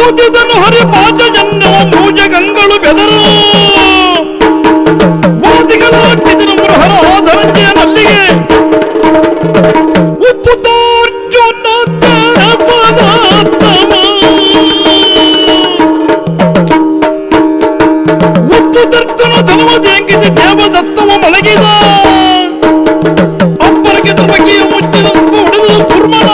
ಊದಿದನು ಹರಿಪಾಚ ಜನ್ಯವ ಮೂಜಗಂಗಳು ಬೆದರು ವಾದಿಗಳು ಹಾಕಿದನು ಮೃಹರ ಧರಂಜಯನಲ್ಲಿಗೆ ಉಪ್ಪುತಾರ್ಜುನ ಪದಾರ್ಥಮ ಉಪ್ಪುತರ್ತನ ಧನವದೇಂಕಿತ ದೇವದತ್ತವ ಮಲಗಿದ ಅಪ್ಪರಿಗೆ ಬಗೆಯ ಮುಚ್ಚಿದ ಹೊಡೆದು ಕುರ್ಮನ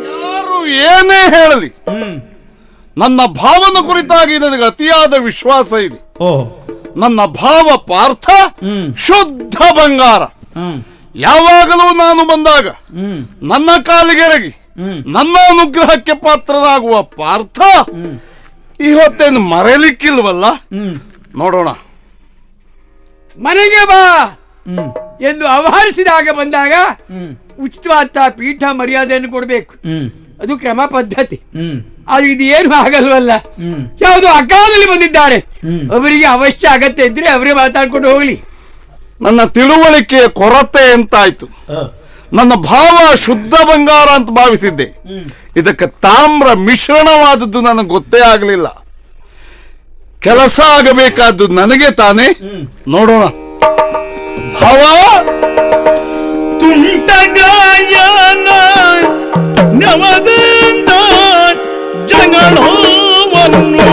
ಯಾರು ಏನೇ ಹೇಳಲಿ ನನ್ನ ಭಾವನ ಕುರಿತಾಗಿ ನನಗೆ ಅತಿಯಾದ ವಿಶ್ವಾಸ ಇದೆ. ನನ್ನ ಭಾವ ಪಾರ್ಥ ಶುದ್ಧ ಬಂಗಾರ. ಯಾವಾಗಲೂ ನಾನು ಬಂದಾಗ ನನ್ನ ಕಾಲಿಗೆರಗಿ ನನ್ನ ಅನುಗ್ರಹಕ್ಕೆ ಪಾತ್ರನಾಗುವ ಪಾರ್ಥ ಈ ಹೊತ್ತೇನು ಮರೆಯಲಿಕ್ಕಿಲ್ವಲ್ಲ. ನೋಡೋಣ. ಮನೆಗೆ ಬಾ ಎಂದು ಆಹ್ವಾನಿಸಿದಾಗ ಬಂದಾಗ ಉಚಿತವಾದ ಪೀಠ ಮರ್ಯಾದೆಯನ್ನು ಕೊಡಬೇಕು. ಅದು ಕ್ರಮ ಪದ್ಧತಿ. ಆದ್ರೆ ಇದು ಏನು ಆಗಲ್ವಲ್ಲ. ಯಾವುದೋ ಅಕಾಲದಲ್ಲಿ ಬಂದಿದ್ದಾರೆ, ಅವರಿಗೆ ಅವಶ್ಯ ಅಗತ್ಯ ಇದ್ರೆ ಅವರೇ ಮಾತಾಡ್ಕೊಂಡು ಹೋಗ್ಲಿ. ನನ್ನ ತಿಳುವಳಿಕೆಯ ಕೊರತೆ ಎಂತಾಯ್ತು. ನನ್ನ ಭಾವ ಶುದ್ಧ ಬಂಗಾರ ಅಂತ ಭಾವಿಸಿದ್ದೆ. ಇದಕ್ಕೆ ತಾಮ್ರ ಮಿಶ್ರಣವಾದದ್ದು ನನಗೆ ಗೊತ್ತೇ ಆಗಲಿಲ್ಲ. ಕೆಲಸ ಆಗಬೇಕಾದ್ದು ನನಗೆ ತಾನೇ. ನೋಡೋಣ. ಭಾವ ತುಂಟಗಾಯನ ನವದಿಂದ ಜಗಳವನ್ನು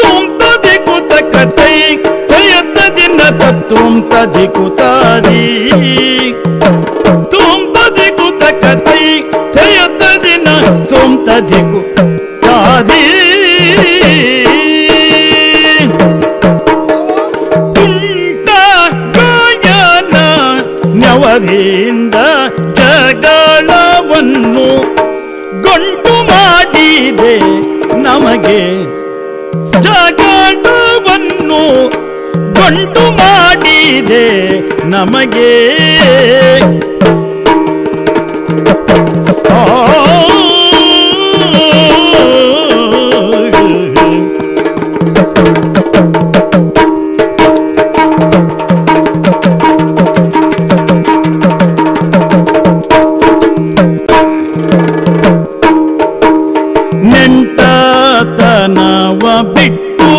ತುಂತದಿ ಕುತಕತೈ ತಯತದಿನ ತುಂತದಿ ಕುತಾದಿ ತುಂತದಿ ಕುತಕತೈ ತಯತದಿನ ತುಂತದಿ ಕುತಾದಿ ನವದಿಂದ ಜಗಳವನ್ನು ಗಂಟು ಮಾಡಿದೆ ನಮಗೆ. ಜಗಳವನ್ನು ಗಂಟು ಮಾಡಿದೆ ನಮಗೆ. ನೆಂಟತನವ ಬಿಟ್ಟು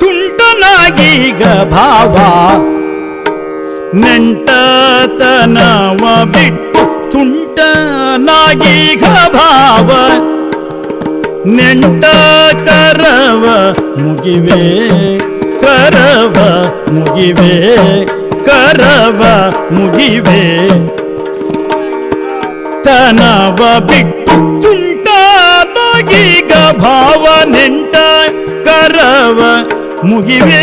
ತುಂಟನಾಗೀಗ ಭಾವ. ನೆಂಟತನವ ಬಿಟ್ಟು ತುಂಟನಾಗೀಗ ಭಾವ. ನೆಂಟ ಕರವ ಮುಗಿವೆ ಕರವ ಮುಗಿವೆ ಕರವ ಮುಗಿವೆ. ತನವ ಬಿಟ್ಟು ತುಂಟನಾಗೀಗ ಭಾವ. ನೆಂಟ ಕರವ ಮುಗಿವೆ.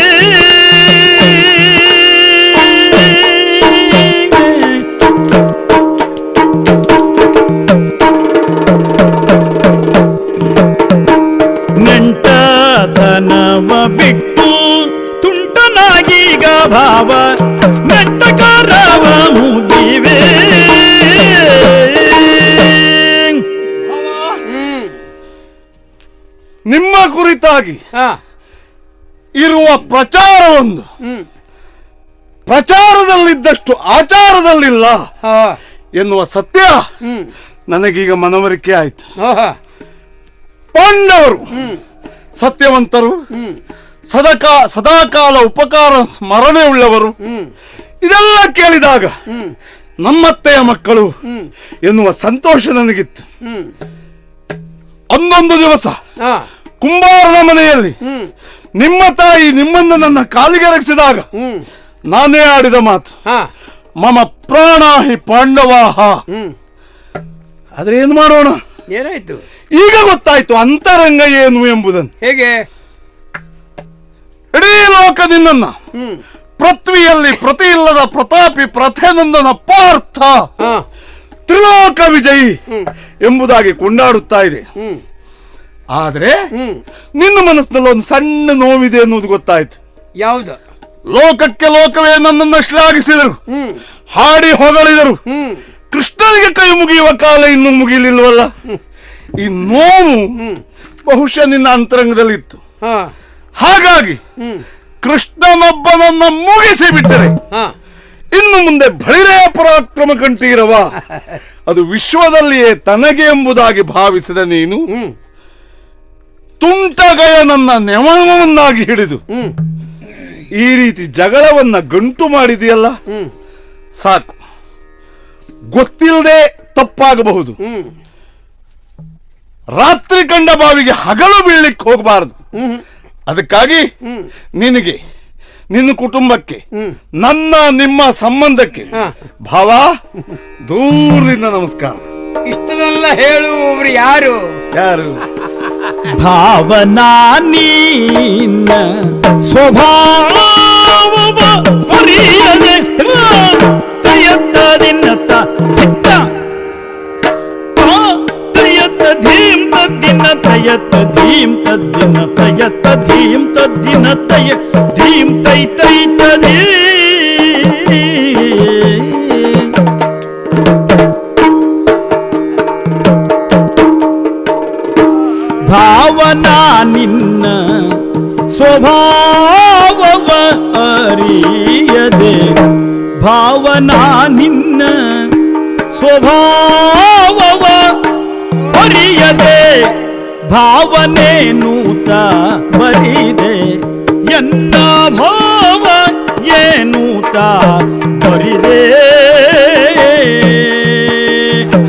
ನೆಂಟತನವ ಬಿಟ್ಟು ತುಂಟನಾಗೀಗ ಭಾವ. ನೆಂಟ ಕರವ ಮುಗಿವೆ. ನಿಮ್ಮ ಕುರಿತಾಗಿ ಇರುವ ಪ್ರಚಾರವೊಂದು ಪ್ರಚಾರದಲ್ಲಿದ್ದಷ್ಟು ಆಚಾರದಲ್ಲಿಲ್ಲ ಎನ್ನುವ ಸತ್ಯ ನನಗೀಗ ಮನವರಿಕೆ ಆಯ್ತು. ಪಾಂಡವರು ಸತ್ಯವಂತರು, ಸದಾಕಾಲ ಉಪಕಾರ ಸ್ಮರಣೆ ಉಳ್ಳವರು. ಇದೆಲ್ಲ ಕೇಳಿದಾಗ ನಮ್ಮತ್ತೆಯ ಮಕ್ಕಳು ಎನ್ನುವ ಸಂತೋಷ ನನಗಿತ್ತು. ಒಂದೊಂದು ದಿವಸ ಕುಂಬಾರನ ಮನೆಯಲ್ಲಿ ನಿಮ್ಮ ತಾಯಿ ನಿಮ್ಮನ್ನು ನನ್ನ ಕಾಲಿಗೆ ರಕ್ಷಿಸಿದಾಗ ನಾನೇ ಆಡಿದ ಮಾತು ಮಮ ಪ್ರಾಣಾಹಿ ಪಾಂಡವಾಹ. ಆದ್ರೆ ಏನು ಮಾಡೋಣ, ಏನಾಯ್ತು? ಈಗ ಗೊತ್ತಾಯ್ತು ಅಂತರಂಗ ಏನು ಎಂಬುದನ್ನು. ಹೇಗೆ? ಇಡೀ ಲೋಕ ನಿನ್ನನ್ನ ಪೃಥ್ವಿಯಲ್ಲಿ ಪ್ರತಿ ಇಲ್ಲದ ಪ್ರತಾಪಿ ಪ್ರಥೇನಂದನ ಪಾರ್ಥ ತ್ರಿಲೋಕ ವಿಜಯಿ ಎಂಬುದಾಗಿ ಕೊಂಡಾಡುತ್ತಾ ಇದೆ. ಆದ್ರೆ ನಿನ್ನ ಮನಸ್ಸಿನಲ್ಲಿ ಒಂದು ಸಣ್ಣ ನೋವಿದೆ ಎನ್ನುವುದು ಗೊತ್ತಾಯ್ತು. ಯಾವುದು? ಲೋಕಕ್ಕೆ ಲೋಕವೇ ನನ್ನನ್ನು ಶ್ಲಾಘಿಸಿದರು, ಹಾಡಿ ಹೊಗಳಿದರು. ಕೃಷ್ಣನಿಗೆ ಕೈ ಮುಗಿಯುವ ಕಾಲ ಇನ್ನೂ ಮುಗಿಲಿಲ್ವಲ್ಲ. ಈ ನೋವು ಬಹುಶಃ ನಿನ್ನ ಅಂತರಂಗದಲ್ಲಿತ್ತು. ಹಾ ಹಾಗಾಗಿ ಕೃಷ್ಣನೊಬ್ಬನನ್ನ ಮುಗಿಸಿ ಬಿಟ್ಟರೆ ಹಾ ಇನ್ನು ಮುಂದೆ ಬಳಿರೇ ಪರಾಕ್ರಮ ಕಂಠೀರವ ಅದು ವಿಶ್ವದಲ್ಲಿಯೇ ತನಗೆ ಎಂಬುದಾಗಿ ಭಾವಿಸಿದ ನೀನು ತುಂಟಗಯನನ್ನ ನೆವವನ್ನಾಗಿ ಹಿಡಿದು ಈ ರೀತಿ ಜಗಳವನ್ನ ಗಂಟು ಮಾಡಿದೆಯಲ್ಲ, ಸಾಕು. ಗೊತ್ತಿಲ್ಲದೆ ತಪ್ಪಾಗಬಹುದು. ರಾತ್ರಿ ಕಂಡ ಬಾವಿಗೆ ಹಗಲು ಬೀಳಲಿಕ್ಕೆ ಹೋಗಬಾರದು. ಅದಕ್ಕಾಗಿ ನಿನಗೆ, ನಿನ್ನ ಕುಟುಂಬಕ್ಕೆ, ನನ್ನ ನಿಮ್ಮ ಸಂಬಂಧಕ್ಕೆ ಭಾವ ದೂರದಿಂದ ನಮಸ್ಕಾರ. ಇಷ್ಟನ್ನೆಲ್ಲ ಹೇಳುವವರು ಯಾರು? ಯಾರು? ಭಾವನಾ ನೀನ ಸ್ವಭಾವ ಅರಿಯದೆ ತಯತ್ತದಿನ್ನತ ತಯತ್ತ ಧೀಂ ತದ್ದಿನ ತಯತ್ತ ಧೀಂ ತದ್ದಿನ ತಯತ್ತ ಧೀಂ ತದ್ದಿನ ತಯ ಧೀಂ ತೈ ತೈ ತದೇ ಭಾವನಾ ನಿನ್ನ ಸ್ವಭಾವವ ಅರಿಯದೆ ಭಾವನಾ ನಿನ್ನ ಸ್ವಭಾವವ ಅರಿಯದೆ ಭಾವನೆ ನೂತ ಬರಿದೆ ಎನ್ನ ಭಾವ ಏನೂತ ಬರಿದೆ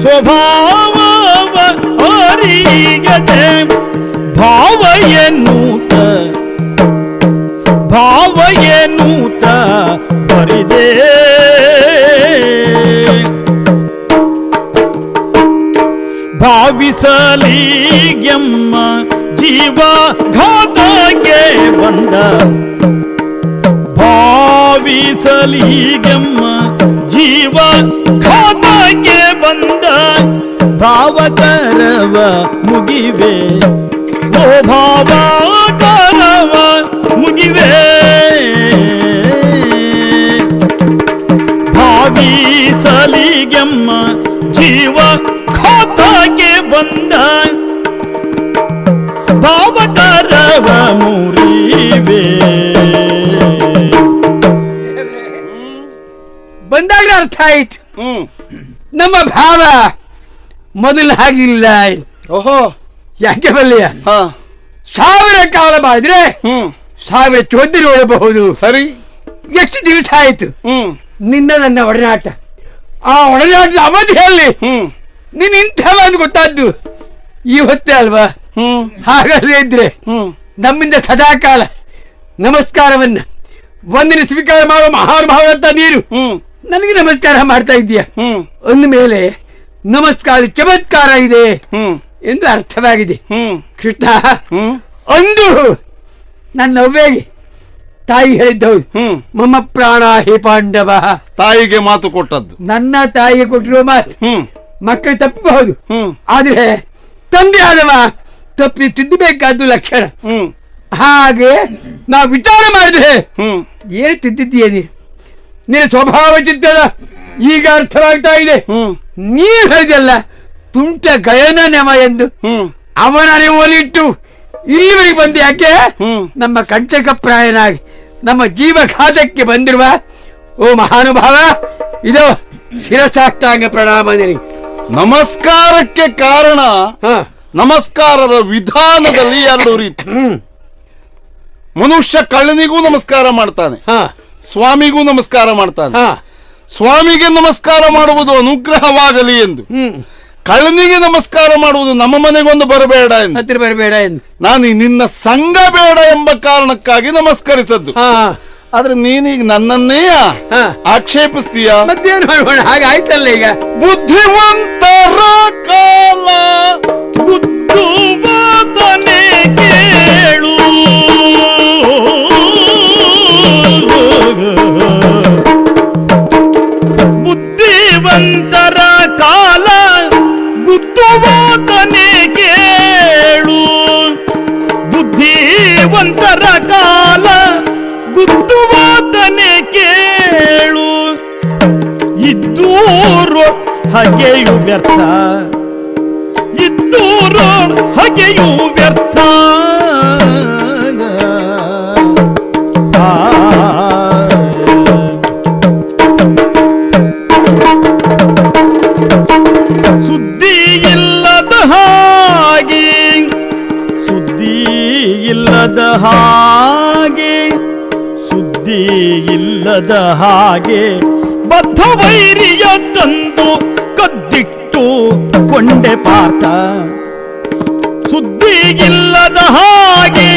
ಸ್ವಭಾವವ ಅರಿಯದೆ ಭಾವ ಏನೂತ ಬರಿದೆ ಭಾವಿಸಲಿಗೆಮ್ಮ ಜೀವ ಘಾತಕ್ಕೆ ಬಂದ ಭಾವಿಸಲಿಗೆಮ್ಮ ಜೀವ ಘಾತಕ್ಕೆ ಬಂದ ಭಾವಕರವ ಮುಗಿವೆ ಓ ಭಾವಕರವ ಮುಗಿವೆ ಭಾವಿಸಲಿಗೆಮ್ಮ ಜೀವ ಖಾತಾಗೆ ಬಂದ ಭಾವಕರವ ಮುರಿವೆ. ಬಂದಾಗ ಅರ್ಥ ಆಯ್ತು, ನಮ್ಮ ಭಾವ ಮೊದಲು ಹಾಗಿಲ್ಲ. ಓಹೋ, ಯಾಕೆ ಬಲ್ಲಿಯ 1000 ಕಾಲ ಬಾದ್ರೆ 1000 ಚೋದ್ಯ ನೋಡಬಹುದು. ಸರಿ, ಎಷ್ಟು ದಿವಸ ಆಯ್ತು ನಿನ್ನ ನನ್ನ ಒಡನಾಟ. ಆ ಒಡನಾಟದ ಅವಧಿಯಲ್ಲಿ ನೀನ್ ಇಂಥವ ಅಂತ ಗೊತ್ತಾದ್ದು ಇವತ್ತೇ ಅಲ್ವಾ? ಹಾಗಾದ್ರೆ ಇದ್ರೆ ನಮ್ಮಿಂದ ಸದಾಕಾಲ ನಮಸ್ಕಾರವನ್ನ ವಂದನೆ ಸ್ವೀಕಾರ ಮಾಡುವ ಮಹಾನುಭಾವಂತ ನೀರು ನನಗೆ ನಮಸ್ಕಾರ ಮಾಡ್ತಾ ಇದ್ದೀಯ ಅಂದ ಮೇಲೆ ನಮಸ್ಕಾರ ಚಮತ್ಕಾರ ಇದೆ ಎಂದು ಅರ್ಥವಾಗಿದೆ. ಕೃಷ್ಣ, ಅಂದು ನನ್ನ ಅವ್ವೆಗೆ ತಾಯಿ ಹೇಳಿದ್ದವು, ಮಮ್ಮ ಪ್ರಾಣ ಹೇ ಪಾಂಡವ. ತಾಯಿಗೆ ಮಾತು ಕೊಟ್ಟದ್ದು, ನನ್ನ ತಾಯಿಗೆ ಕೊಟ್ಟಿರುವ ಮಾತು ಮಕ್ಕಳು ತಪ್ಪಬಹುದು, ಆದ್ರೆ ತಂದೆ ಆದವ ತಪ್ಪಿ ತಿದ್ದಬೇಕಾದ್ದು ಲಕ್ಷಣ. ಹಾಗೆ ನಾವು ವಿಚಾರ ಮಾಡಿದ್ರೆ ಏನು ತಿದ್ದಿದ್ದೀಯ ನಿನ್ನ ಸ್ವಭಾವ ಚಿತ್ತದ ಈಗ ಅರ್ಥವಾಗ್ತಾ ಇದೆ. ನೀವ್ ಹೇಳಿದಲ್ಲ ತುಂಟ ಗಯನ ನೆಮ ಎಂದು, ಅವನ ಒಲಿಟ್ಟು ಇಲ್ಲಿವರೆಗೆ ಬಂದು ಯಾಕೆ ನಮ್ಮ ಕಂಟಕ ಪ್ರಾಯನಾಗಿ ನಮ್ಮ ಜೀವಘಾತಕ್ಕೆ ಬಂದಿರುವ ಓ ಮಹಾನುಭಾವ, ಇದು ಶಿರಸಾಷ್ಟಾಂಗ ಪ್ರಣಾಮ ನಿನಗೆ. ನಮಸ್ಕಾರಕ್ಕೆ ಕಾರಣ ನಮಸ್ಕಾರದ ವಿಧಾನದಲ್ಲಿ 2 ರೀತಿ. ಮನುಷ್ಯ ಕಳ್ಳನಿಗೂ ನಮಸ್ಕಾರ ಮಾಡ್ತಾನೆ, ಸ್ವಾಮಿಗೂ ನಮಸ್ಕಾರ ಮಾಡ್ತಾನೆ. ಸ್ವಾಮಿಗೆ ನಮಸ್ಕಾರ ಮಾಡುವುದು ಅನುಗ್ರಹವಾಗಲಿ ಎಂದು, ಕಳ್ಳನಿಗೆ ನಮಸ್ಕಾರ ಮಾಡುವುದು ನಮ್ಮ ಮನೆಗೊಂದು ಬರಬೇಡ ಎಂದು, ಹತ್ತಿರ ಬರಬೇಡ ಎಂದು. ನಾನು ನಿನ್ನ ಸಂಘ ಬೇಡ ಎಂಬ ಕಾರಣಕ್ಕಾಗಿ ನಮಸ್ಕರಿಸದ್ದು. ಆದ್ರೆ ನೀನೀಗ ನನ್ನನ್ನೇ ಆಕ್ಷೇಪಿಸ್ತೀಯ. ಮತ್ತೇನು ಮಾಡೋಣ? ಹಾಗಾಯ್ತಲ್ಲ ಈಗ. ಬುದ್ಧಿವಂತರ ಕಾಲ ಬುದ್ಧುವಾದನೆ ಕೇಳು, ಬುದ್ಧಿವಂತರ ಕಾಲ ಬುದ್ಧುವಾದನೆ ಕೇಳು, ಬುದ್ಧಿವಂತರ ಕಾಲ ಗುದ್ದುವಾದನೆ ಕೇಳು. ಇದ್ದೂರು ಹಗೆಯು ವ್ಯರ್ಥ, ಇದ್ದೂರು ಹಗೆಯು ವ್ಯರ್ಥ. ಇಲ್ಲದ ಹಾಗೆ ಸುದ್ದಿ ಇಲ್ಲದ ಹಾಗೆ ಬದ್ಧ ವೈರಿಯ ತಂದು ಕದ್ದಿಟ್ಟು ಕೊಂಡೆ ಪಾರ್ಥ. ಸುದ್ದಿ ಇಲ್ಲದ ಹಾಗೆ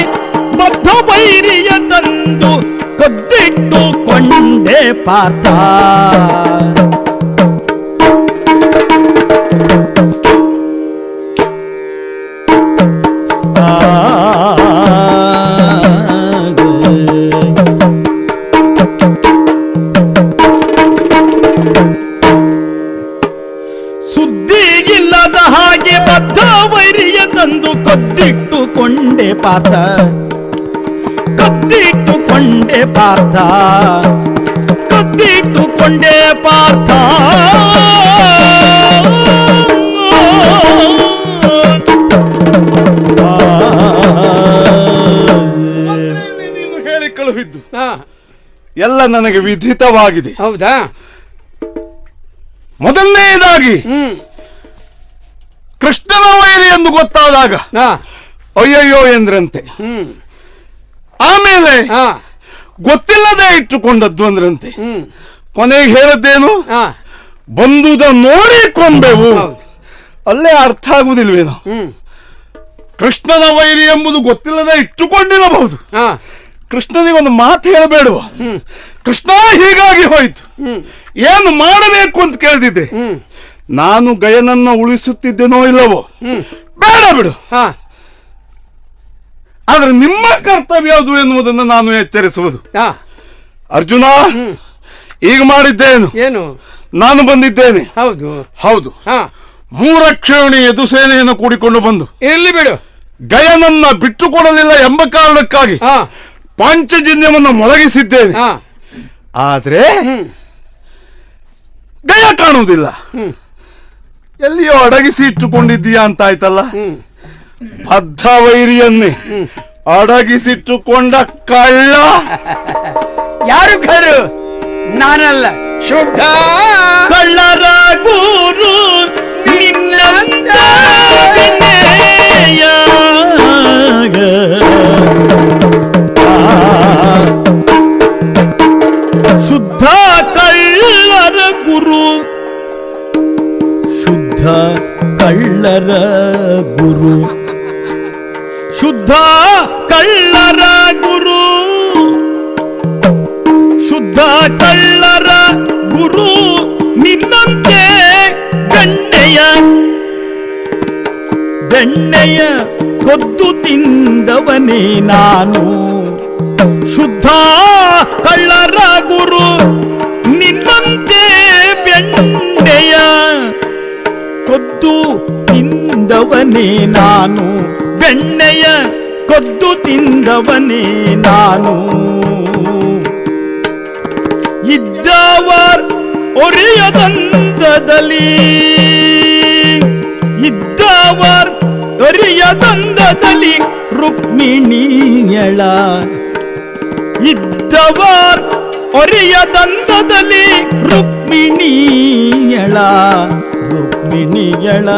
ಬದ್ಧ ವೈರಿಯ ತಂದು ಕದ್ದಿಟ್ಟು ಕೊಂಡೆ ಪಾರ್ಥ. ಸುದ್ದಿಗಿಲ್ಲದ ಹಾಗೆ ಬದ್ಧ ವೈರಿಯ ತಂದು ಕದ್ದಿಟ್ಟುಕೊಂಡೆ ಪಾರ್ಥ. ಕದ್ದಿಟ್ಟುಕೊಂಡೆ ಪಾರ್ಥ. ಕದ್ದಿಟ್ಟುಕೊಂಡೆ ಪಾರ್ಥ. ನೀನು ಹೇಳಿ ಕಳುಹಿದ್ದು ಎಲ್ಲ ನನಗೆ ವಿಧಿತವಾಗಿದೆ. ಹೌದಾ? ಮೊದಲನೇದಾಗಿ ಕೃಷ್ಣನ ವೈರಿ ಎಂದು ಗೊತ್ತಾದಾಗ ಅಯ್ಯಯ್ಯೋ ಎಂದ್ರಂತೆ. ಆಮೇಲೆ ಗೊತ್ತಿಲ್ಲದೆ ಇಟ್ಟುಕೊಂಡದ್ದು ಅಂದ್ರಂತೆ. ಕೊನೆಗೆ ಹೇಳದ್ದೇನು? ಬಂದುದ ನೋಡಿ ಕೊಂಬೆವು. ಅಲ್ಲೇ ಅರ್ಥ ಆಗುವುದಿಲ್ವೇನೋ. ಕೃಷ್ಣನ ವೈರಿ ಎಂಬುದು ಗೊತ್ತಿಲ್ಲದೆ ಇಟ್ಟುಕೊಂಡಿರಬಹುದು. ಕೃಷ್ಣನಿಗೊಂದು ಮಾತು ಹೇಳಬೇಡುವ. ಕೃಷ್ಣ ಹೀಗಾಗಿ ಹೋಯ್ತು, ಏನು ಮಾಡಬೇಕು ಅಂತ ಕೇಳಿದ್ದೆ. ನಾನು ಗಯನನ್ನ ಉಳಿಸುತ್ತಿದ್ದೇನೋ ಇಲ್ಲವೋ ಬೇಡ ಬಿಡು. ಆದ್ರೆ ನಿಮ್ಮ ಕರ್ತವ್ಯ ಯಾವುದು ಎನ್ನುವುದನ್ನು ನಾನು ಎಚ್ಚರಿಸುವುದು. ಅರ್ಜುನ, ಈಗ ಮಾಡಿದ್ದೇನು? ಏನು? ನಾನು ಬಂದಿದ್ದೇನೆ. ಹೌದು ಹೌದು. 3 ಕ್ಷೋಣಿ ಯದುಸೇನೆಯನ್ನು ಕೂಡಿಕೊಂಡು ಬಂದು ಇರ್ಲಿ ಬಿಡು, ಗಯನನ್ನ ಬಿಟ್ಟುಕೊಡಲಿಲ್ಲ ಎಂಬ ಕಾರಣಕ್ಕಾಗಿ ಪಾಂಚಜನ್ಯವನ್ನು ಮೊಳಗಿಸಿದ್ದೇನೆ. ಆದ್ರೆ ಗಯ ಕಾಣುವುದಿಲ್ಲ. ಎಲ್ಲಿಯೋ ಅಡಗಿಸಿ ಇಟ್ಟುಕೊಂಡಿದ್ದೀಯಾ ಅಂತ ಆಯ್ತಲ್ಲ. ಬದ್ಧ ವೈರಿಯನ್ನೇ ಅಡಗಿಸಿಟ್ಟುಕೊಂಡ ಕಳ್ಳ ಯಾರು? ಕರು ನಾನಲ್ಲ, ಶುದ್ಧ ಕಳ್ಳರ ಗುರು ನಿನ್ನಂತ ವಿನಯ. ಶುದ್ಧ ಕಳ್ಳರ ಗುರು, ಶುದ್ಧ ಕಳ್ಳರ ಗುರು, ಶುದ್ಧ ಕಳ್ಳರ ಗುರು, ಶುದ್ಧ ಕಳ್ಳರ ಗುರು ನಿನ್ನಂತೆ ಬೆಣ್ಣೆಯ ಬೆಣ್ಣೆಯ ಕೊದ್ದು ತಿಂದವನೇ ನಾನು. ಶುದ್ಧ ಕಳ್ಳರ ಗುರು ನಿನ್ನಂತೆ ಬೆಣ್ಣೆಯ ಕೊದ್ದು ತಿಂದವನೇ ನಾನು. ಬೆಣ್ಣೆಯ ಕೊದ್ದು ತಿಂದವನೇ ನಾನು. ಇದ್ದವರ್ ಒರಿಯದಂದದಲ್ಲಿ, ಇದ್ದವರ್ ಒರಿಯದಂದದಲ್ಲಿ ರುಕ್ಮಿಣಿಯಳ, ಇದ್ದವರ್ ಒರಿಯದಂದದಲ್ಲಿ ರುಕ್ಮಿಣಿಯಳ, ರುಕ್ಮಿಣಿಯಳ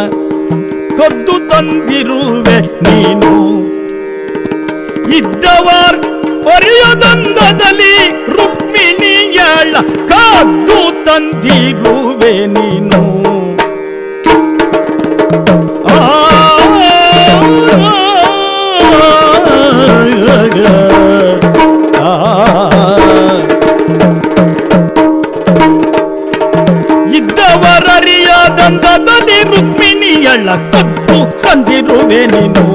ಕದ್ದು ತಂದಿರುವೆ ನೀನು. ಇದ್ದವರ್ ಒರಿಯದಂದದಲ್ಲಿ ರುಕ್ಮಿಣಿಯಳ ಕದ್ದು ತಂದಿರುವೆ ನೀನು. ಇದ್ದವರರಿಯದಂದದಲ್ಲಿ ರುಕ್ಮಿಣಿಯಳ ಕದ್ದು ತಂದಿರುವೆ ನೀನು.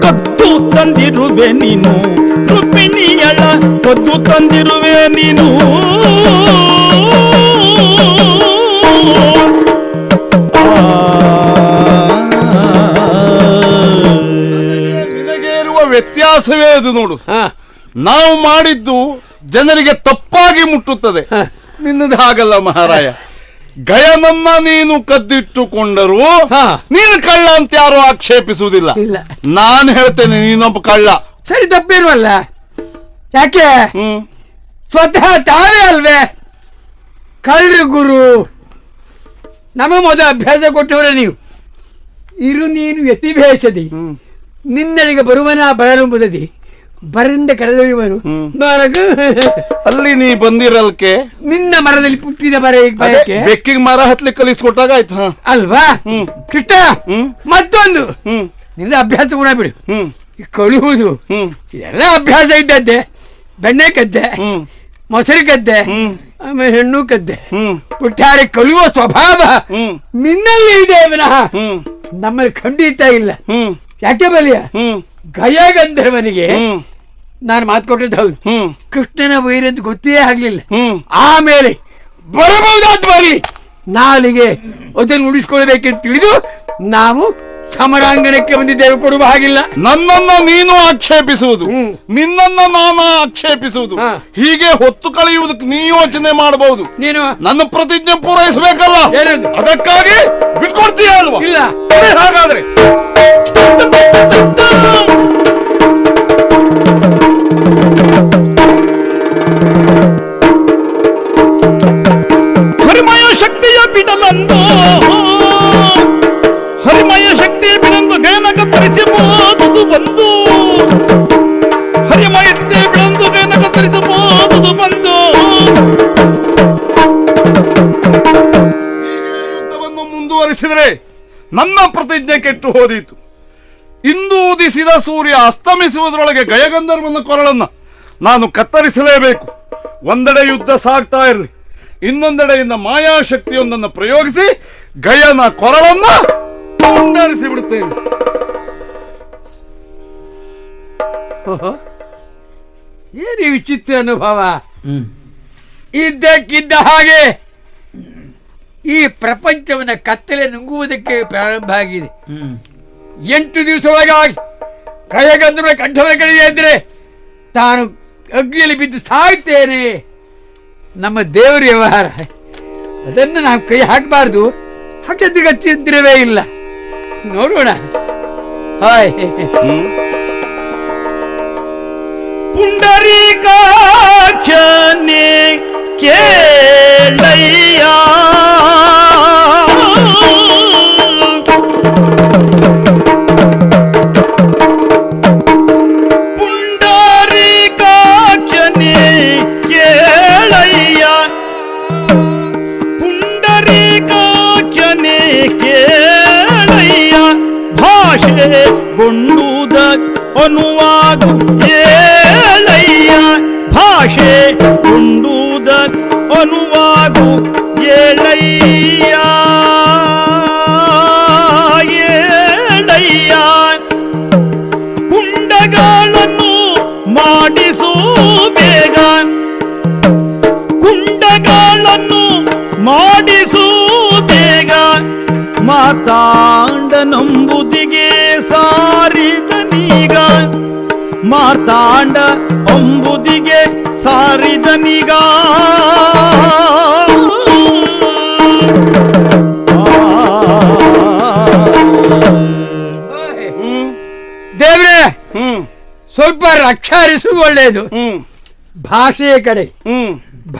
ಕದ್ದು ತಂದಿರುವೆ ನೀನು. ರುಕ್ಮಿಣಿಯಳ ಕದ್ದು ತಂದಿರುವೆ ನೀನು. ನಿನಗೆ ಇರುವ ವ್ಯತ್ಯಾಸವೇ ಅದು ನೋಡು. ನಾವು ಮಾಡಿದ್ದು ಜನರಿಗೆ ತಪ್ಪಾಗಿ ಮುಟ್ಟುತ್ತದೆ. ನಿನ್ನದು ಹಾಗಲ್ಲ ಮಹಾರಾಯ. ಗಯನನ್ನ ನೀನು ಕದ್ದಿಟ್ಟುಕೊಂಡರು ನೀನು ಕಳ್ಳ ಅಂತ ಯಾರು ಆಕ್ಷೇಪಿಸುವುದಿಲ್ಲ. ನಾನು ಹೇಳ್ತೇನೆ ನೀನೊಬ್ಬ ಕಳ್ಳ. ಸರಿ, ತಪ್ಪಿರುವಲ್ಲ. ಯಾಕೆ? ಸ್ವತಃ ತಾವೇ ಅಲ್ವೇ ಕಳ್ಳ ಗುರು. ನಮ್ಮ ಮೊದಲು ಅಭ್ಯಾಸ ಕೊಟ್ಟವರೇ ನೀವು. ಇರು ನೀನು ಯತಿಭೇಷದಿ, ನಿನ್ನಡೆಗೆ ಬರುವನ ಬರಲುಂಬುದದಿ ಬರದಿಂದ ಕರೆದೊಯ್ಯುವನು ಅಲ್ಲಿ ನೀ ಬಂದಿರಲ್ಕೆ ನಿನ್ನ ಮರದಲ್ಲಿ ಪುಟ್ಟಿದ ಬರಕ್ಕೆ ಬೆಕ್ಕಿಗೆ ಮರ ಹತ್ಲಿಕ್ಕೆ ಕಲಿಸ್ಕೊಟ್ಟಾಗ ಆಯ್ತು ಅಲ್ವಾ ಕೃಷ್ಣ. ಮತ್ತೊಂದು ನಿನ್ನ ಅಭ್ಯಾಸ ಕೂಡ ಬಿಡು, ಕಳುವುದು ಇದೆಲ್ಲ ಅಭ್ಯಾಸ ಇದ್ದದ್ದೆ. ಬೆಣ್ಣೆ ಕದ್ದೆ, ಮೊಸರು ಕದ್ದೆ, ಆಮೇಲೆ ಹೆಣ್ಣು ಕದ್ದೆ, ಒಟ್ಟಾರೆ ಕಳುವ ಸ್ವಭಾವ ನಿನ್ನಲ್ಲಿ ಇದೆ ವಿನಃ ನಮ್ಮಲ್ಲಿ ಖಂಡಿತ ಇಲ್ಲ. ಯಾಕೆ ಬಲಿಯ ಗಯಗಂಧರ್ವನಿಗೆ ನಾನು ಮಾತು ಕೊಟ್ಟಿದ್ದು ಹೌದು, ಕೃಷ್ಣನ ವೈರಂತ ಗೊತ್ತೇ ಆಗ್ಲಿಲ್ಲ. ಆಮೇಲೆ ಬರಬಹುದಾದ ಬರಲಿ, ನಾಲಿಗೆ ಅದನ್ನು ಉಳಿಸ್ಕೊಳ್ಬೇಕೆಂದು ತಿಳಿದು ನಾವು ಸಮರಾಂಗಣಕ್ಕೆ ಬಂದಿದ್ದೇವೆ. ಕೊಡುವ ಹಾಗಿಲ್ಲ. ನನ್ನನ್ನ ನೀನು ಆಕ್ಷೇಪಿಸುವುದು, ನಿನ್ನನ್ನ ನಾನು ಆಕ್ಷೇಪಿಸುವುದು, ಹೀಗೆ ಹೊತ್ತು ಕಳೆಯುವುದಕ್ಕೆ ನೀ ಯೋಚನೆ ಮಾಡಬಹುದು. ನೀನು ನನ್ನ ಪ್ರತಿಜ್ಞೆ ಪೂರೈಸಬೇಕಲ್ಲ, ಅದಕ್ಕಾಗಿ ಬಿಟ್ಕೊಡ್ತೀಯ ಅಲ್ವಾ? ಇಲ್ಲ ಹಾಗಾದ್ರೆ ಹರಿಮಯ ಶಕ್ತಿಯ ಬಿಡಲಂದು, ಹರಿಮಯ ಶಕ್ತಿಯ ಬಿಡಂದು ಗಯನ ಕತ್ತರಿಸಬಹುದು ಬಂದು, ಹರಿಮಯತೆ ಬಿಡಂದು ಗಯನ ಕತ್ತರಿಸಬಹುದು ಬಂದು. ಯುದ್ಧವನ್ನು ಮುಂದುವರಿಸಿದರೆ ನನ್ನ ಪ್ರತಿಜ್ಞೆ ಕೆಟ್ಟು ಹೋದೀತು. ಇಂದು ಉದಿಸಿದ ಸೂರ್ಯ ಅಸ್ತಮಿಸುವುದರೊಳಗೆ ಗಯಗಂಧರ್ವನ ಕೊರಳನ್ನ ನಾನು ಕತ್ತರಿಸಲೇಬೇಕು. ಒಂದೆಡೆ ಯುದ್ಧ ಸಾಗ್ತಾ ಇರಲಿ, ಇನ್ನೊಂದೆಡೆಯಿಂದ ಮಾಯಾಶಕ್ತಿಯೊಂದನ್ನು ಪ್ರಯೋಗಿಸಿ ಗಯನ ಕೊರಳನ್ನ ತುಂಡರಿಸಿ ಬಿಡುತ್ತೇನೆ. ಏನು ವಿಚಿತ್ರ ಅನುಭವ. ಇದ್ದಕ್ಕಿದ್ದ ಹಾಗೆ ಈ ಪ್ರಪಂಚವನ್ನ ಕತ್ತಲೆ ನುಂಗುವುದಕ್ಕೆ ಪ್ರಾರಂಭ ಆಗಿದೆ. 8 ದಿವಸ ಒಳಗಾಗಿ ಕೈಗಂದ್ರೆ ಕಂಠದ ಕಡೆಗೆ ಇದ್ರೆ ತಾನು ಅಗ್ನಿಯಲ್ಲಿ ಬಿದ್ದು ಸಾಯ್ತೇನೆ. ನಮ್ಮ ದೇವರ ವ್ಯವಹಾರ, ಅದನ್ನು ನಾವು ಕೈ ಹಾಕಬಾರ್ದು. ಹಾಕಿದ್ರೆ ಗತಿದ್ರವೇ ಇಲ್ಲ. ನೋಡೋಣ. ಹಾಯ್ ಪುಂಡರೀಕಾಕ್ಷನೇ ಕೇಳಯ್ಯ, ಪುಂಡರೀಕಾಕ್ಷನೇ ಕೇಳಯ್ಯ, ಪುಂಡರೀಕಾಕ್ಷನೇ ಕೇಳಯ್ಯ, ಭಾಷೆ ಗೊಂಡುದ ಅನುವಾದು ಏಳಯ್ಯ, ಭಾಷೆ ಗೊಂಡುದ ಅನುವಾದು ಏಳಯ್ಯ, ಏಳಯ್ಯ, ಕುಂಡಗಳನ್ನು ಮಾಡಿಸು ಬೇಗ, ಕುಂಡಗಳನ್ನು ಮಾಡಿಸು ಬೇಗ, ಮಾತಾಂಡನಂಬುದಿಗೆ ಸಾರಿದನೀಗ, ಮಾತಾಂಡ ಅಂಬುದಿಗೆ ಸಾರಿದನೀಗ. ದೇವ್ರೆ, ಸ್ವಲ್ಪ ರಕ್ಷಾರಿಸು ಒಳ್ಳೆಯದು. ಭಾಷೆಯ ಕಡೆ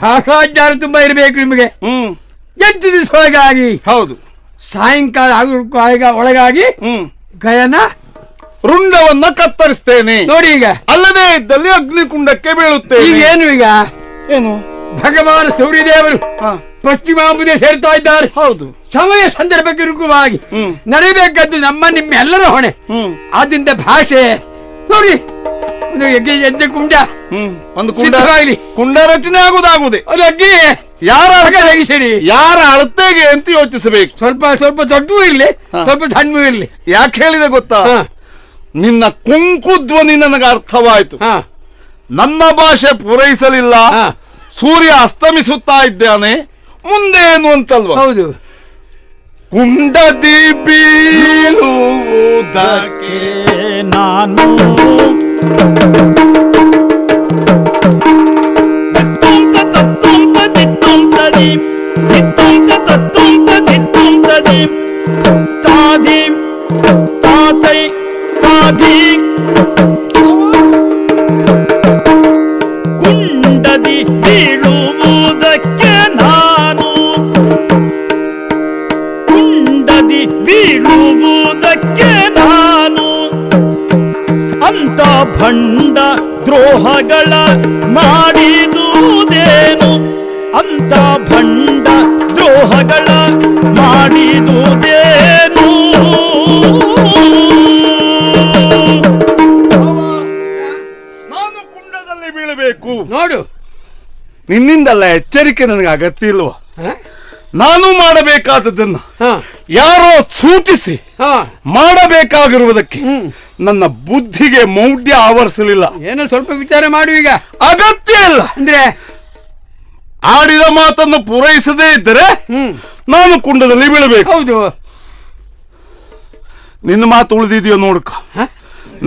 ಭಾಷಾಜ್ಞಾನ ತುಂಬಾ ಇರಬೇಕು ನಿಮಗೆ. 8 ದಿವಸ ಒಳಗಾಗಿ, ಹೌದು, ಸಾಯಂಕಾಲ ಒಳಗಾಗಿ ಗಯನ ರುಂಡವನ್ನ ಕತ್ತರಿಸ್ತೇನೆ. ನೋಡಿ, ಈಗ ಅಲ್ಲದೆ ಇದ್ದಲ್ಲಿ ಅಗ್ನಿಕುಂಡಕ್ಕೆ ಬೀಳುತ್ತೇನೆ. ಈಗ ಏನು, ಈಗ ಏನು ಭಗವಾನ್ ಸೂರ್ಯದೇವರು ಪಶ್ಚಿಮಾಂಬುದೇ ಸೇರ್ತಾ ಇದ್ದಾರೆ. ಹೌದು, ಸಮಯ ಸಂದರ್ಭಕ್ಕೆ ಅನುಕೂಲವಾಗಿ ನಡೆಯಬೇಕಾದ್ದು ನಿಮ್ಮೆಲ್ಲರ ಹೊಣೆ. ಆದ್ರಿಂದ ಭಾಷೆ ನೋಡಿ, ಒಂದು ಯಜ್ಞ ಕುಂಡ, ಒಂದು ಕುಂಡ ರಚನೆ ಆಗುವುದಾಗುವುದೇ. ಅದು ಅಗ್ನಿ ಯಾರ ಅಳತೆಗೆ ಅಂತ ಯೋಚಿಸಬೇಕು. ಸ್ವಲ್ಪ ಸ್ವಲ್ಪ ದೊಡ್ಡವೂ ಇರ್ಲಿ, ಸ್ವಲ್ಪ ಸಣ್ಣವೂ ಇರ್ಲಿ. ಯಾಕೆ ಹೇಳಿದೆ ಗೊತ್ತಾ? ನಿನ್ನ ಕುಂಕುಧ್ವನಿ ನನಗೆ ಅರ್ಥವಾಯ್ತು. ನನ್ನ ಭಾಷೆ ಪೂರೈಸಲಿಲ್ಲ, ಸೂರ್ಯ ಅಸ್ತಮಿಸುತ್ತಾ ಇದ್ದಾನೆ, ಮುಂದೆ ಏನು ಅಂತಲ್ವಾ? ಹೌದು. ಕುಂಡದಿ ಬೀಳುವುದಕ್ಕೆ ನಾನು ತಾದಿ ತಾತೈ ತಾದಿ ಕುಂಡದಿ ಬೀಳುವುದಕ್ಕೆ ನಾನು, ಕುಂಡದಿ ಬೀಳುವುದಕ್ಕೆ ನಾನು ಭಂಡ ದ್ರೋಹಗಳ ಮಾಡಿದುದೇನು ಅಂತ ಭಂಡ ದ್ರೋಹಗಳ ಮಾಡಿದುದೇನು ನಾನು ಕುಂಡದಲ್ಲಿ ಬೀಳಬೇಕು ನೋಡು. ನಿನ್ನಿಂದಲ್ಲ ಎಚ್ಚರಿಕೆ ನನಗೆ ಅಗತ್ಯ ಇಲ್ವಾ? ನಾನು ಮಾಡಬೇಕಾದದ್ದನ್ನ ಯಾರೋ ಸೂಚಿಸಿ ಮಾಡಬೇಕಾಗಿರುವುದಕ್ಕೆ ನನ್ನ ಬುದ್ಧಿಗೆ ಮೌಢ್ಯ ಆವರಿಸಲಿಲ್ಲ. ಏನೋ ಸ್ವಲ್ಪ ವಿಚಾರ ಮಾಡು. ಈಗ ಅಗತ್ಯ ಇಲ್ಲ ಅಂದ್ರೆ ಆಡಿದ ಮಾತನ್ನು ಪೂರೈಸದೇ ಇದ್ದರೆ ನಾನು ಕುಂಡದಲ್ಲಿ ಬೀಳಬೇಕು. ಹೌದು. ನಿನ್ನ ಮಾತು ಉಳಿದಿದೆಯೋ ನೋಡ್ಕ.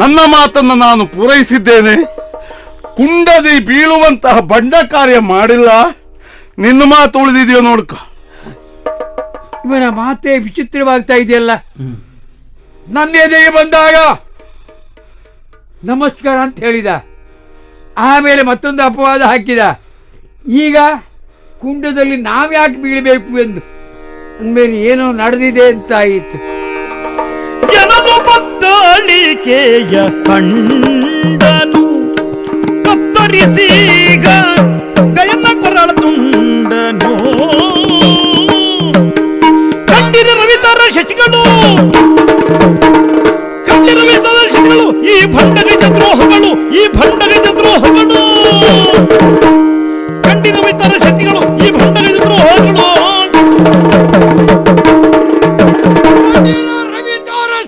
ನನ್ನ ಮಾತನ್ನು ನಾನು ಪೂರೈಸಿದ್ದೇನೆ. ಕುಂಡದಿ ಬೀಳುವಂತಹ ಬಂಡ ಕಾರ್ಯ ಮಾಡಿಲ್ಲ. ನಿನ್ನ ಮಾತು ಉಳಿದಿದೆಯೋ ನೋಡ್ಕ. ಇವನ ಮಾತೇ ವಿಚಿತ್ರವಾಗ್ತಾ ಇದೆಯಲ್ಲ. ನನ್ನ ಎದೆಗೆ ಬಂದಾಗ ನಮಸ್ಕಾರ ಅಂತ ಹೇಳಿದ, ಆಮೇಲೆ ಮತ್ತೊಂದು ಅಪವಾದ ಹಾಕಿದ. ಈಗ ಕುಂಡದಲ್ಲಿ ನಾವ್ಯಾಕೆ ಬೀಳಬೇಕು ಎಂದು ಅಂದ್ಮೇಲೆ ಏನೋ ನಡೆದಿದೆ ಅಂತ ಆಯಿತು. ಜನನು ಬತ್ತಳಿಕೆಯ ಕಂಡನು ಕತ್ತರಿಸೀಗ ಗಯನ ಕೊರಳ ತುಂಡನು ಕಂಡಿರವಿತರ ಶಶಿಗಳು ಈ ಭಂಡಗಜ ದ್ರೋಹಗಳು ಈ ಭಂಡಗಜ ದ್ರೋಹಗಳು ಕಂಡಿರವಿತರ ಶಕ್ತಿಗಳು ಈ ಭಂಡಗಜ ದ್ರೋಹಗಳು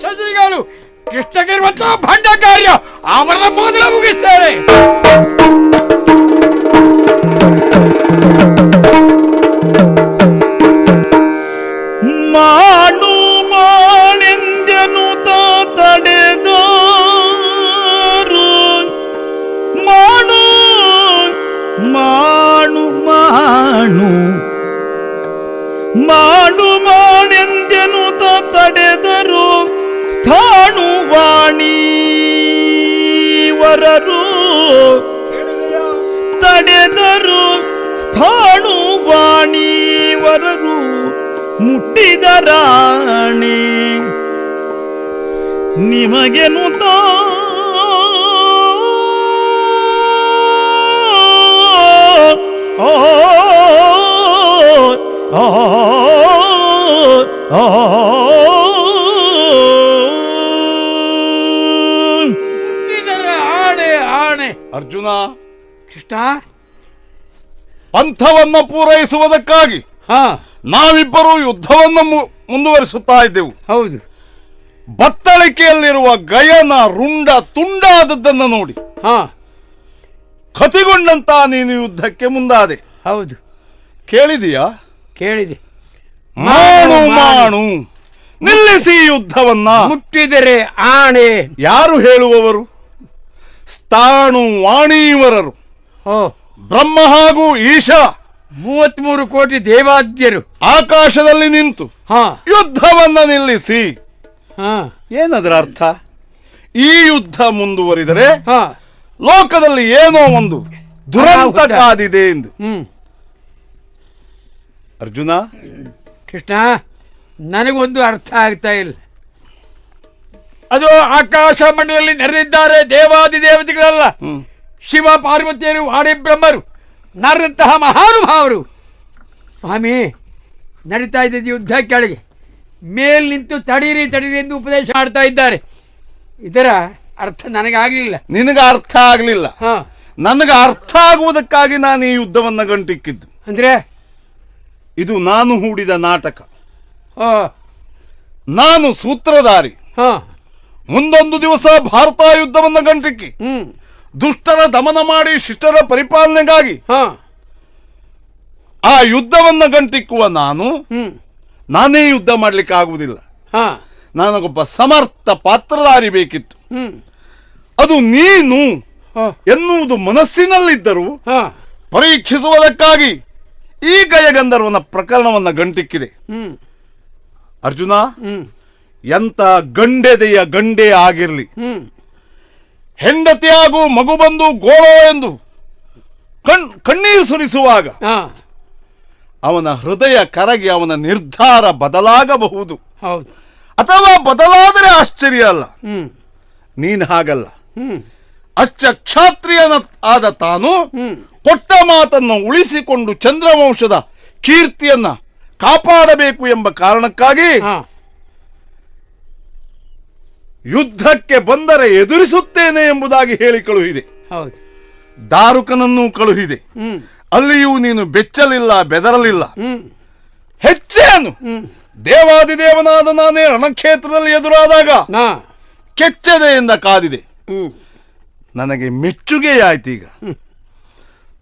ಶಶಿಗಳು ಕೃಷ್ಣಗಿರುವಂತಹ ಭಂಡ ಕಾರ್ಯ ಅವರ ಮೊದಲು ಮುಗಿಸ್ತಾರೆ. ಮಾಡು ಮಾಳೆಂದೆನು ತಡೆದರು ಮಾಡು ಮಾಡು ಮಾಡು ಮಾಡು ಮಾಳೆಂದೆನು ತಡೆದರು ಸ್ಥಾಣು ವಾಣಿವರರು ತಡೆದರು ಸ್ಥಾಣು ವಾಣಿವರರು ಮುಟ್ಟಿದರಾಣೆ ನಿಮಗೆನು ಆಣೆ ಆಣೆ. ಅರ್ಜುನ, ಕೃಷ್ಣ, ಪಂಥವನ್ನು ಪೂರೈಸುವುದಕ್ಕಾಗಿ ನಾವಿಬ್ಬರು ಯುದ್ಧವನ್ನು ಮುಂದುವರಿಸುತ್ತಾ ಇದ್ದೆವು. ಹೌದು. ಬತ್ತಳಿಕೆಯಲ್ಲಿರುವ ಗಯನ ರುಂಡ ತುಂಡಾದದ್ದನ್ನು ನೋಡಿ ಕತಿಗೊಂಡಂತ ನೀನು ಯುದ್ಧಕ್ಕೆ ಮುಂದಾದೆ. ಹೌದು. ಕೇಳಿದೀಯಾ? ಕೇಳಿದೆ. ಮಾಡು ಮಾಡು ನಿಲ್ಲಿಸಿ ಯುದ್ಧವನ್ನ. ಮುಟ್ಟಿದರೆ ಆಣೆ. ಯಾರು ಹೇಳುವವರು? ಸ್ಥಾಣು ವಾಣೀವರರು, ಬ್ರಹ್ಮ ಹಾಗೂ ಈಶ, 33 ಕೋಟಿ ದೇವಾದ್ಯರು ಆಕಾಶದಲ್ಲಿ ನಿಂತು ಯುದ್ಧವನ್ನ ನಿಲ್ಲಿಸಿ. ಏನದರ ಅರ್ಥ? ಈ ಯುದ್ಧ ಮುಂದುವರಿದರೆ ಲೋಕದಲ್ಲಿ ಏನೋ ಒಂದು ದುರಂತ ಕಾದಿದೆ ಎಂದು. ಅರ್ಜುನ, ಕೃಷ್ಣ, ನನಗೊಂದು ಅರ್ಥ ಆಗ್ತಾ ಇಲ್ಲ. ಅದು ಆಕಾಶ ಮಂಡಲದಲ್ಲಿ ನೆರೆದಿದ್ದಾರೆ ದೇವಾದಿ ದೇವತೆಗಳಲ್ಲ, ಶಿವ ಪಾರ್ವತಿಯರು ವಾಣಿ ಬ್ರಹ್ಮರು, ನರದಂತಹ ಮಹಾನುಭಾವರು. ಸ್ವಾಮಿ, ನಡೀತಾ ಇದ್ದ ಯುದ್ಧ ಕೆಳಗೆ ಮೇಲ್ ನಿಂತು ತಡೀರಿ ತಡೀರಿ ಎಂದು ಉಪದೇಶ ಮಾಡ್ತಾ ಇದ್ದಾರೆ. ಇದರ ಅರ್ಥ ನನಗಾಗಲಿಲ್ಲ. ನಿನಗೆ ಅರ್ಥ ಆಗಲಿಲ್ಲ? ನನಗೆ ಅರ್ಥ ಆಗುವುದಕ್ಕಾಗಿ ನಾನು ಈ ಯುದ್ಧವನ್ನ ಗಂಟಿಕ್ಕಿದ್ದು. ಅಂದ್ರೆ ಇದು ನಾನು ಹೂಡಿದ ನಾಟಕ. ನಾನು ಸೂತ್ರಧಾರಿ. ಮುಂದೊಂದು ದಿವಸ ಭಾರತ ಯುದ್ಧವನ್ನ ಗಂಟಿಕ್ಕಿ ದುಷ್ಟರ ದಮನ ಮಾಡಿ ಶಿಷ್ಟರ ಪರಿಪಾಲನೆಗಾಗಿ ಆ ಯುದ್ಧವನ್ನ ಗಂಟಿಕ್ಕುವ ನಾನೇ ಯುದ್ಧ ಮಾಡ್ಲಿಕ್ಕೆ ಆಗುವುದಿಲ್ಲ. ನನಗೊಬ್ಬ ಸಮರ್ಥ ಪಾತ್ರಧಾರಿ ಬೇಕಿತ್ತು. ಅದು ನೀನು ಎನ್ನುವುದು ಮನಸ್ಸಿನಲ್ಲಿದ್ದರೂ ಪರೀಕ್ಷಿಸುವುದಕ್ಕಾಗಿ ಈ ಗಯಗಂಧರ್ವನ ಪ್ರಕರಣವನ್ನ ಗಂಟಿಕ್ಕಿದೆ. ಅರ್ಜುನ, ಎಂತ ಗಂಡೆದೆಯ ಗಂಡೇ ಆಗಿರ್ಲಿ, ಹೆಂಡತಿ ಹಾಗೂ ಮಗು ಬಂದು ಗೋಳೋ ಎಂದು ಕಣ್ಣೀರು ಸುರಿಸುವಾಗ ಅವನ ಹೃದಯ ಕರಗಿ ಅವನ ನಿರ್ಧಾರ ಬದಲಾಗಬಹುದು. ಅಥವಾ ಬದಲಾದರೆ ಆಶ್ಚರ್ಯ ಅಲ್ಲ. ನೀನು ಹಾಗಲ್ಲ. ಅಚ್ಚ ಕ್ಷಾತ್ರಿಯನ ಆದ ತಾನು ಕೊಟ್ಟ ಮಾತನ್ನು ಉಳಿಸಿಕೊಂಡು ಚಂದ್ರವಂಶದ ಕೀರ್ತಿಯನ್ನ ಕಾಪಾಡಬೇಕು ಎಂಬ ಕಾರಣಕ್ಕಾಗಿ ಯುದ್ಧಕ್ಕೆ ಬಂದರೆ ಎದುರಿಸುತ್ತೇನೆ ಎಂಬುದಾಗಿ ಹೇಳಿ ಕಳುಹಿದೆ. ದಾರುಕನನ್ನು ಕಳುಹಿದೆ. ಅಲ್ಲಿಯೂ ನೀನು ಬೆಚ್ಚಲಿಲ್ಲ, ಬೆದರಲಿಲ್ಲ. ಹೆಚ್ಚೇನು ದೇವಾದಿದೇವನಾದ ನಾನೇ ರಣಕ್ಷೇತ್ರದಲ್ಲಿ ಎದುರಾದಾಗ ಕೆಚ್ಚದೆಯಿಂದ ಕಾದಿದೆ. ನನಗೆ ಮೆಚ್ಚುಗೆಯಾಯ್ತು. ಈಗ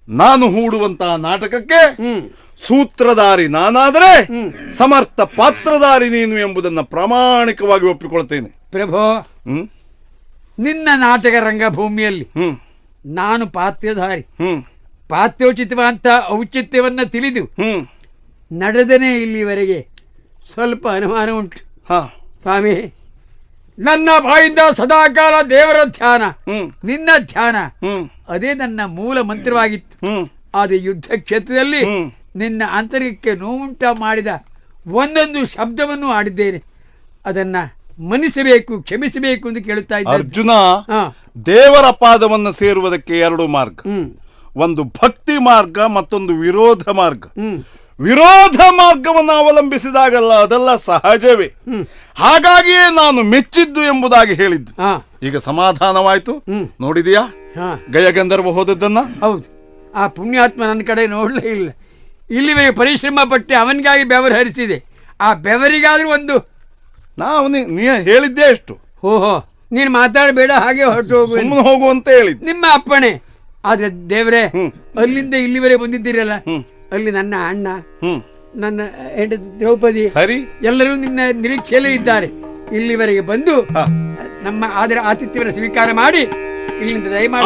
ನಾನು ಹೂಡುವಂತಹ ನಾಟಕಕ್ಕೆ ಸೂತ್ರಧಾರಿ ನಾನಾದರೆ ಸಮರ್ಥ ಪಾತ್ರಧಾರಿ ನೀನು ಎಂಬುದನ್ನು ಪ್ರಾಮಾಣಿಕವಾಗಿ ಒಪ್ಪಿಕೊಳ್ತೇನೆ. ಪ್ರಭೋ, ನಿನ್ನ ನಾಟಕ ರಂಗಭೂಮಿಯಲ್ಲಿ ನಾನು ಪಾತ್ರಧಾರಿ. ಪಾತ್ರೋಚಿತವಂತ ಔಚಿತ್ಯವನ್ನ ತಿಳಿದು ನಡೆದನೇ ಇಲ್ಲಿವರೆಗೆ ಸ್ವಲ್ಪ ಅನುಮಾನ ಉಂಟು. ಸ್ವಾಮಿ, ನನ್ನ ಬಾಯಿಂದ ಸದಾಕಾಲ ದೇವರ ಧ್ಯಾನ, ನಿನ್ನ ಧ್ಯಾನ, ಅದೇ ನನ್ನ ಮೂಲ ಮಂತ್ರವಾಗಿತ್ತು. ಆದ ಯುದ್ಧ ಕ್ಷೇತ್ರದಲ್ಲಿ ನಿನ್ನ ಆಂತರಿಕಕ್ಕೆ ನೋವುಂಟ ಮಾಡಿದ ಒಂದೊಂದು ಶಬ್ದವನ್ನು ಆಡಿದ್ದೇನೆ. ಅದನ್ನ ಮನ್ನಿಸಬೇಕು, ಕ್ಷಮಿಸಬೇಕು ಎಂದು ಕೇಳುತ್ತಾ ಇದ್ದೆ. ಅರ್ಜುನ, ದೇವರ ಪಾದವನ್ನು ಸೇರುವುದಕ್ಕೆ ಎರಡು ಮಾರ್ಗ. ಒಂದು ಭಕ್ತಿ ಮಾರ್ಗ, ಮತ್ತೊಂದು ವಿರೋಧ ಮಾರ್ಗ. ವಿರೋಧ ಮಾರ್ಗವನ್ನು ಅವಲಂಬಿಸಿದಾಗಲ್ಲ, ಅದೆಲ್ಲ ಸಹಜವೇ. ಹಾಗಾಗಿಯೇ ನಾನು ಮೆಚ್ಚಿದ್ದು ಎಂಬುದಾಗಿ ಹೇಳಿದ್ದು. ಈಗ ಸಮಾಧಾನವಾಯ್ತು. ನೋಡಿದೀಯಾ ಗಯಗಂಧರ್ವ ಹೋದದ್ದನ್ನ? ಹೌದು. ಆ ಪುಣ್ಯಾತ್ಮ ನನ್ನ ಕಡೆ ನೋಡಲೇ ಇಲ್ಲ. ಇಲ್ಲಿವರೆಗೆ ಪರಿಶ್ರಮ ಪಟ್ಟೆ ಅವನಿಗಾಗಿ ಬೆವರು ಹರಿಸಿದೆ. ಆ ಬೆವರಿಗಾದ್ರೂ ಒಂದು ನೀ ಹೇಳಿದ್ದೆ ಎಷ್ಟು? ಓಹೋ, ನೀನು ಮಾತಾಡಬೇಡ, ಹಾಗೆ ಹೊರಟು ಹೋಗು ಅಂತ ಹೇಳಿದ್ ನಿಮ್ಮ ಅಪ್ಪಣೆ. ಆದ್ರೆ ದೇವ್ರೆ, ಅಲ್ಲಿಂದ ಇಲ್ಲಿವರೆಗೆ ಬಂದಿದ್ದೀರಲ್ಲ, ಅಲ್ಲಿ ನನ್ನ ಅಣ್ಣ, ನನ್ನ ಹೆಂಡತಿ ದ್ರೌಪದಿ, ಸರಿ, ಎಲ್ಲರೂ ನಿನ್ನ ನಿರೀಕ್ಷೆಯಲ್ಲೇ ಇದ್ದಾರೆ. ಇಲ್ಲಿವರೆಗೆ ಬಂದು ನಮ್ಮ ಆತಿಥ್ಯವನ್ನು ಸ್ವೀಕಾರ ಮಾಡಿ ಇಲ್ಲಿಂದ ದಯಮಾಡಿ